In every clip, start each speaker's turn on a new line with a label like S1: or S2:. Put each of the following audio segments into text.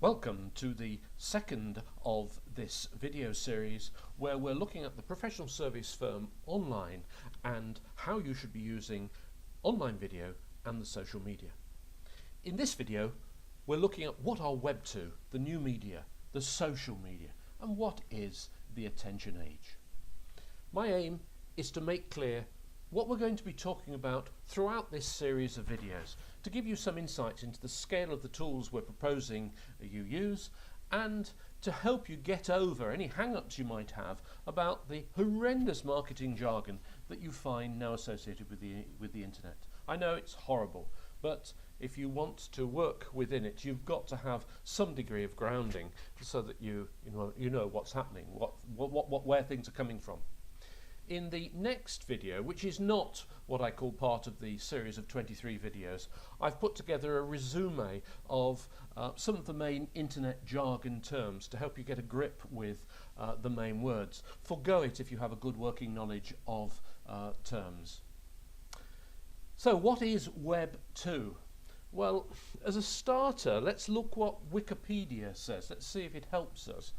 S1: Welcome to the second of this video series where we're looking at the professional service firm online and how you should be using online video and the social media. In this video we're looking at what are Web 2, the new media, the social media, and what is the attention age. My aim is to make clear what we're going to be talking about throughout this series of videos, to give you some insights into the scale of the tools we're proposing you use, and to help you get over any hang-ups you might have about the horrendous marketing jargon that you find now associated with the internet. I know it's horrible, but if you want to work within it, you've got to have some degree of grounding so that you know what's happening, where things are coming from. In the next video, which is not what I call part of the series of 23 videos, I've put together a resume of some of the main internet jargon terms to help you get a grip with the main words. Forgo it if you have a good working knowledge of terms. So what is Web 2? Well, as a starter, let's look what Wikipedia says. Let's see if it helps us.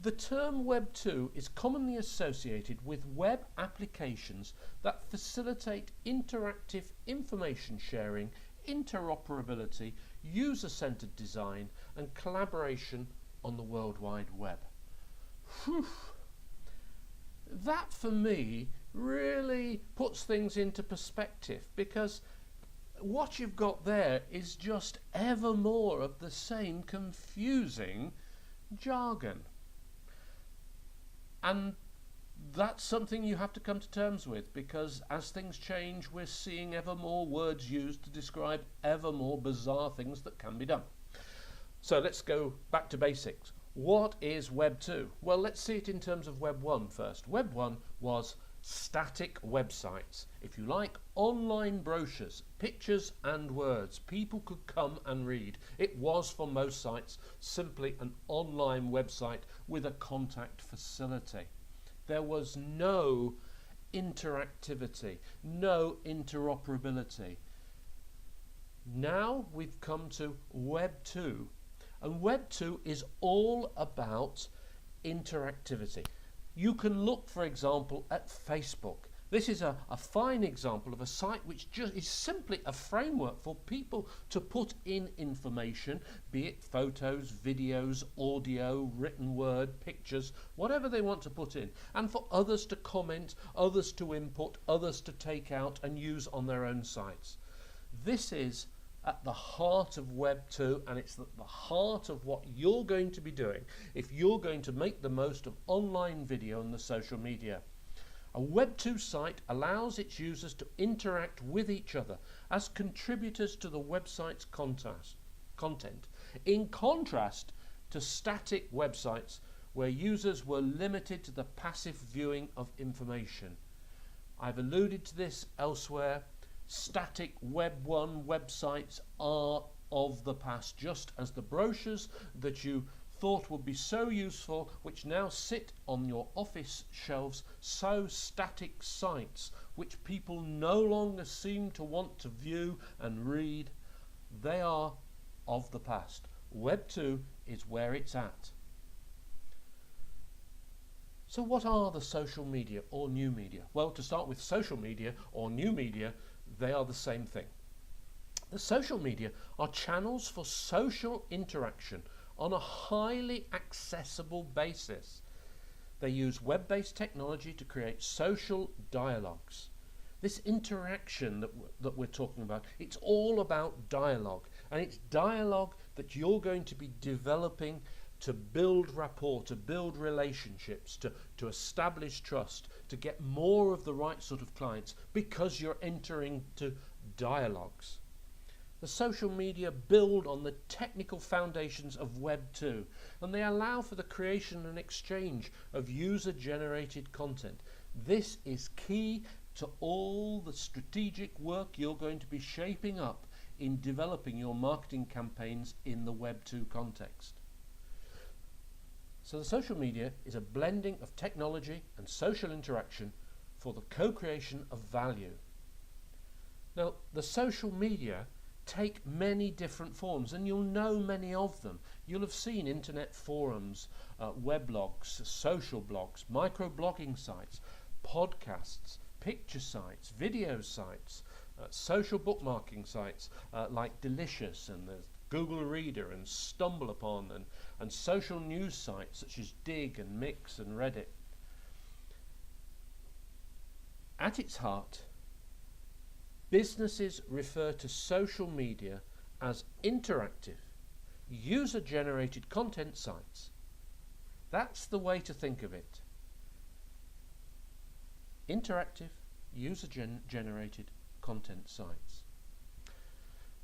S1: The term Web 2 is commonly associated with web applications that facilitate interactive information sharing, interoperability, user-centered design, and collaboration on the World Wide Web. Whew. That, for me, really puts things into perspective, because what you've got there is just ever more of the same confusing jargon. And that's something you have to come to terms with, because as things change, we're seeing ever more words used to describe ever more bizarre things that can be done. So let's go back to basics. What is Web 2? Well, let's see it in terms of Web 1 first. Web 1 was static websites. If you like, online brochures, pictures and words people could come and read. It was, for most sites, simply an online website with a contact facility. There was no interactivity, no interoperability. Now we've come to Web 2, and Web 2 is all about interactivity. You can look, for example, at Facebook. This is a fine example of a site which just is simply a framework for people to put in information, be it photos, videos, audio, written word, pictures, whatever they want to put in, and for others to comment, others to input, others to take out and use on their own sites. This is at the heart of Web 2, and it's at the heart of what you're going to be doing if you're going to make the most of online video and the social media. A Web 2 site allows its users to interact with each other as contributors to the website's content, in contrast to static websites where users were limited to the passive viewing of information. I've alluded to this elsewhere. Static Web 1 websites are of the past, just as the brochures that you thought would be so useful, which now sit on your office shelves, so static sites which people no longer seem to want to view and read, they are of the past. Web 2 is where it's at. So what are the social media or new media? Well, to start with, social media or new media, they are the same thing. The social media are channels for social interaction on a highly accessible basis. They use web-based technology to create social dialogues. This interaction that we're talking about, it's all about dialogue, and it's dialogue that you're going to be developing to build rapport, to build relationships, to establish trust, to get more of the right sort of clients, because you're entering to dialogues. The social media build on the technical foundations of Web 2, and they allow for the creation and exchange of user-generated content. This is key to all the strategic work you're going to be shaping up in developing your marketing campaigns in the Web 2 context. So the social media is a blending of technology and social interaction for the co-creation of value. Now, the social media take many different forms, and you'll know many of them. You'll have seen internet forums, weblogs, social blogs, microblogging sites, podcasts, picture sites, video sites, social bookmarking sites like Delicious, and there's Google Reader and StumbleUpon, and social news sites such as Dig and Mix and Reddit. At its heart, businesses refer to social media as interactive, user-generated content sites. That's the way to think of it. Interactive, user-generated content sites.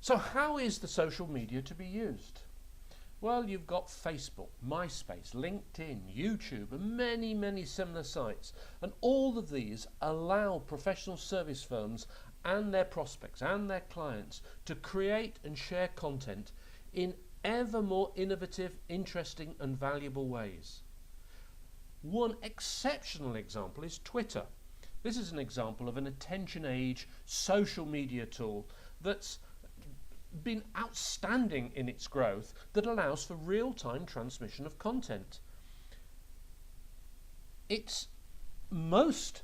S1: So how is the social media to be used? Well, you've got Facebook, MySpace, LinkedIn, YouTube, and many, many similar sites. And all of these allow professional service firms and their prospects and their clients to create and share content in ever more innovative, interesting, and valuable ways. One exceptional example is Twitter. This is an example of an attention age social media tool that's been outstanding in its growth, that allows for real-time transmission of content. It's most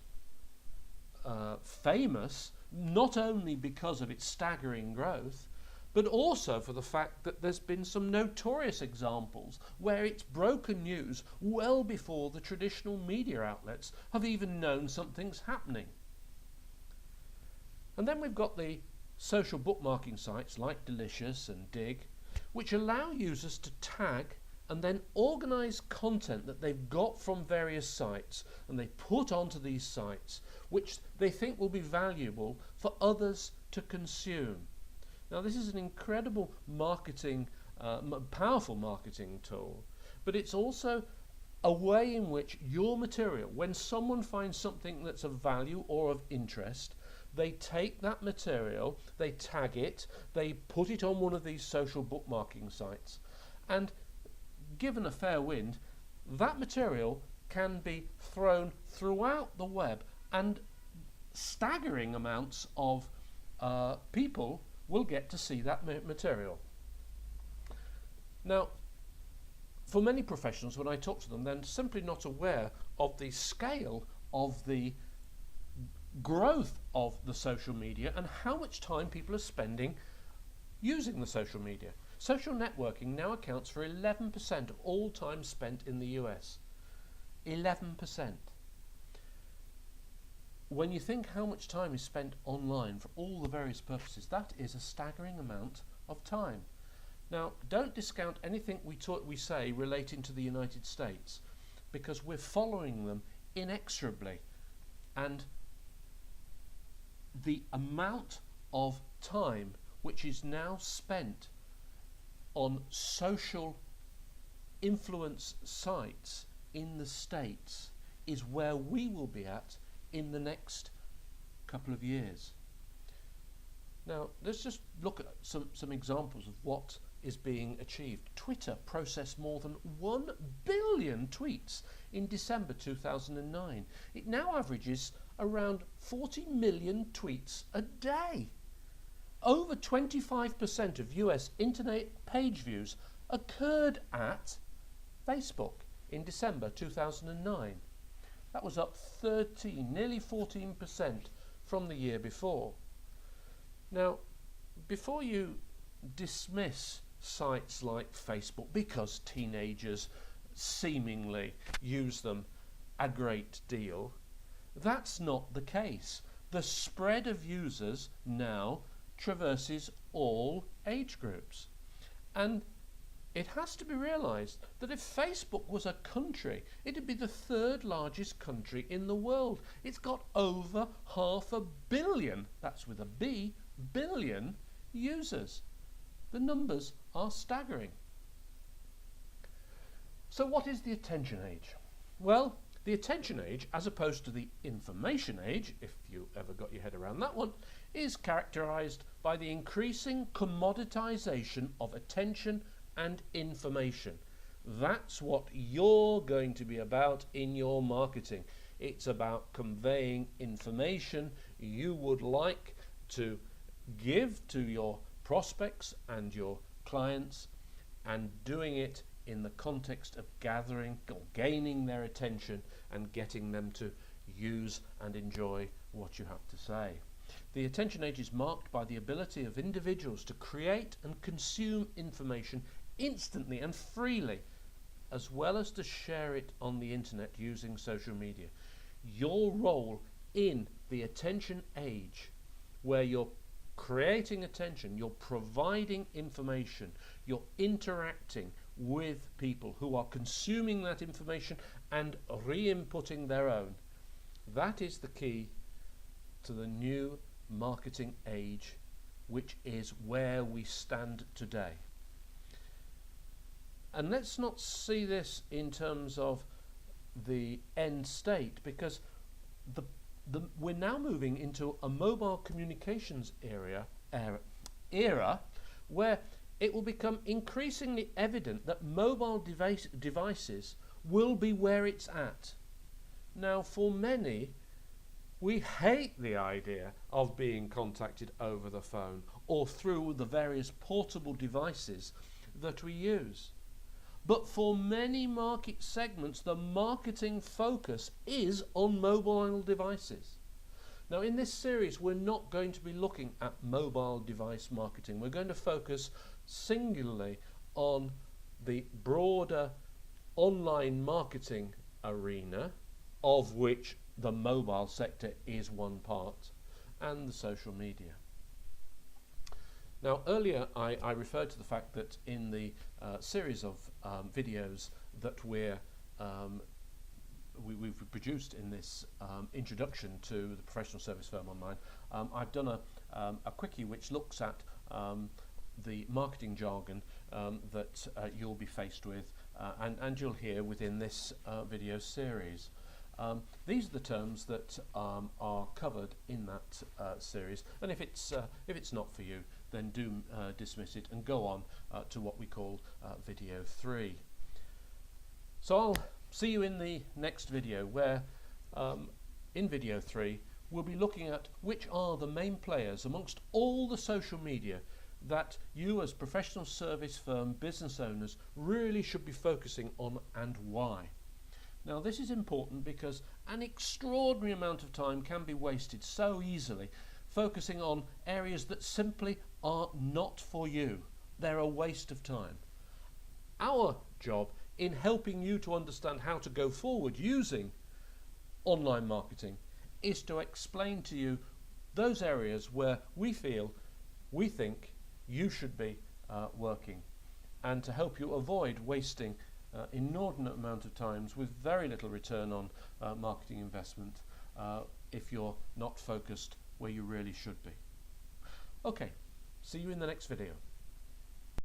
S1: famous not only because of its staggering growth, but also for the fact that there's been some notorious examples where it's broken news well before the traditional media outlets have even known something's happening. And then we've got the social bookmarking sites like Delicious and Dig, which allow users to tag and then organize content that they've got from various sites, and they put onto these sites which they think will be valuable for others to consume. Now, this is an incredible marketing, powerful marketing tool, but it's also a way in which your material, when someone finds something that's of value or of interest, they take that material, they tag it, they put it on one of these social bookmarking sites, and given a fair wind, that material can be thrown throughout the web, and staggering amounts of people will get to see that material. Now, for many professionals, when I talk to them, they're simply not aware of the scale of the growth of the social media and how much time people are spending using the social media. Social networking now accounts for 11% of all time spent in the US. 11%. When you think how much time is spent online for all the various purposes, that is a staggering amount of time. Now, don't discount anything we say relating to the United States, because we're following them inexorably, and the amount of time which is now spent on social influence sites in the States is where we will be at in the next couple of years. Now, let's just look at some examples of what is being achieved. Twitter processed more than 1 billion tweets in December 2009. It now averages around 40 million tweets a day. Over 25% of US internet page views occurred at Facebook in December 2009. That was up nearly 14% from the year before. Now, before you dismiss sites like Facebook because teenagers seemingly use them a great deal, that's not the case. The spread of users now traverses all age groups. And it has to be realized that if Facebook was a country, it'd be the third largest country in the world. It's got over 500 million, that's with a B, billion users. The numbers are staggering. So what is the attention age? Well, the attention age, as opposed to the information age, if you ever got your head around that one, is characterized by the increasing commoditization of attention and information. That's what you're going to be about in your marketing. It's about conveying information you would like to give to your prospects and your clients, and doing it in the context of gathering or gaining their attention and getting them to use and enjoy what you have to say. The attention age is marked by the ability of individuals to create and consume information instantly and freely, as well as to share it on the internet using social media. Your role in the attention age, where you're creating attention, you're providing information, you're interacting with people who are consuming that information and re-inputting their own. That is the key to the new marketing age, which is where we stand today. And let's not see this in terms of the end state, because we're now moving into a mobile communications era where it will become increasingly evident that mobile devices will be where it's at. Now, for many, we hate the idea of being contacted over the phone or through the various portable devices that we use. But for many market segments, the marketing focus is on mobile devices. Now, in this series, we're not going to be looking at mobile device marketing. We're going to focus singularly on the broader online marketing arena, of which the mobile sector is one part, and the social media. Now, earlier I referred to the fact that in the series of videos that we've produced in this introduction to the Professional Service Firm Online, I've done a quickie which looks at the marketing jargon that you'll be faced with and you'll hear within this video series. These are the terms that are covered in that series, and if it's not for you, then do dismiss it and go on to what we call video 3. So I'll see you in the next video, where in video 3 we'll be looking at which are the main players amongst all the social media that you as professional service firm business owners really should be focusing on, and why. Now, this is important because an extraordinary amount of time can be wasted so easily focusing on areas that simply are not for you. They're a waste of time. Our job in helping you to understand how to go forward using online marketing is to explain to you those areas where we think you should be working, and to help you avoid wasting inordinate amount of times with very little return on marketing investment if you're not focused where you really should be. Okay, see you in the next video.